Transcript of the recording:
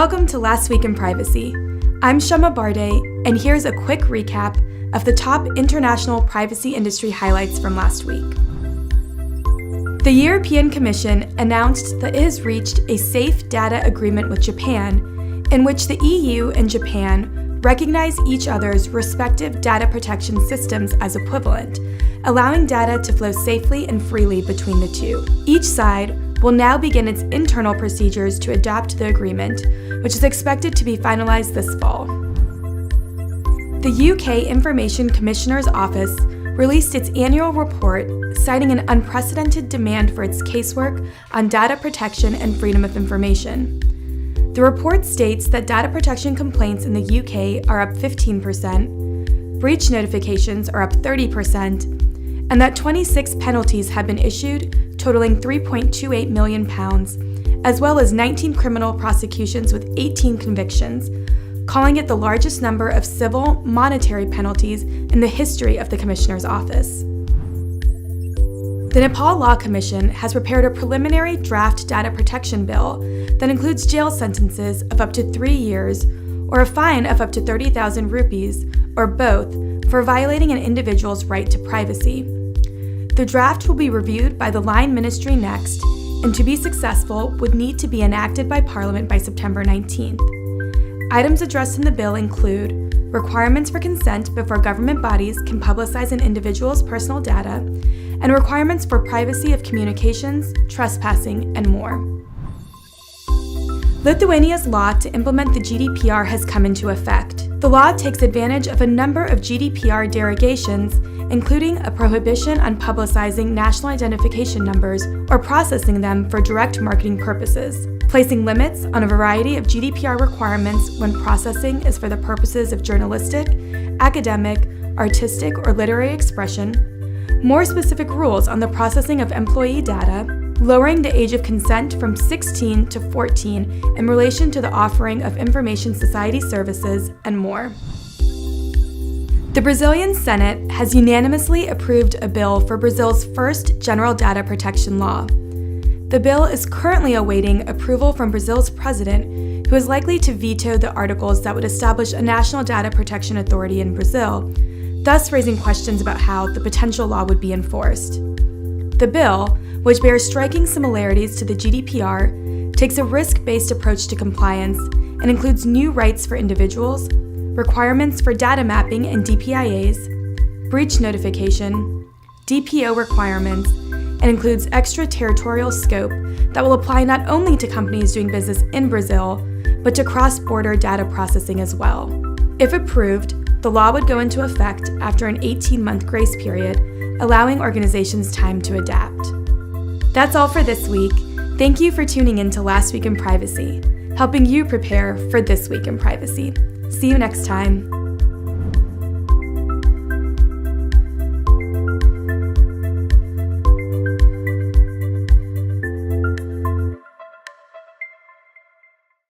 Welcome to Last Week in Privacy. I'm Shama Barde, and here's a quick recap of the top international privacy industry highlights from last week. The European Commission announced that it has reached a safe data agreement with Japan, in which the EU and Japan recognize each other's respective data protection systems as equivalent, allowing data to flow safely and freely between the two. Each side will now begin its internal procedures to adapt the agreement, which is expected to be finalized this fall. The UK Information Commissioner's Office released its annual report citing an unprecedented demand for its casework on data protection and freedom of information. The report states that data protection complaints in the UK are up 15%, breach notifications are up 30%, and that 26 penalties have been issued, totaling £3.28 million, as well as 19 criminal prosecutions with 18 convictions, calling it the largest number of civil monetary penalties in the history of the Commissioner's Office. The Nepal Law Commission has prepared a preliminary draft data protection bill that includes jail sentences of up to 3 years or a fine of up to 30,000 rupees, or both, for violating an individual's right to privacy. The draft will be reviewed by the Line Ministry next, and to be successful would need to be enacted by Parliament by September 19th. Items addressed in the bill include requirements for consent before government bodies can publicize an individual's personal data, and requirements for privacy of communications, trespassing, and more. Lithuania's law to implement the GDPR has come into effect. The law takes advantage of a number of GDPR derogations, including a prohibition on publicizing national identification numbers or processing them for direct marketing purposes, placing limits on a variety of GDPR requirements when processing is for the purposes of journalistic, academic, artistic, or literary expression, more specific rules on the processing of employee data, lowering the age of consent from 16 to 14 in relation to the offering of information society services, and more. The Brazilian Senate has unanimously approved a bill for Brazil's first general data protection law. The bill is currently awaiting approval from Brazil's president, who is likely to veto the articles that would establish a national data protection authority in Brazil, thus raising questions about how the potential law would be enforced. The bill, which bears striking similarities to the GDPR, takes a risk-based approach to compliance and includes new rights for individuals, requirements for data mapping and DPIAs, breach notification, DPO requirements, and includes extraterritorial scope that will apply not only to companies doing business in Brazil, but to cross-border data processing as well. If approved, the law would go into effect after an 18-month grace period, allowing organizations time to adapt. That's all for this week. Thank you for tuning in to Last Week in Privacy, helping you prepare for this week in privacy. See you next time.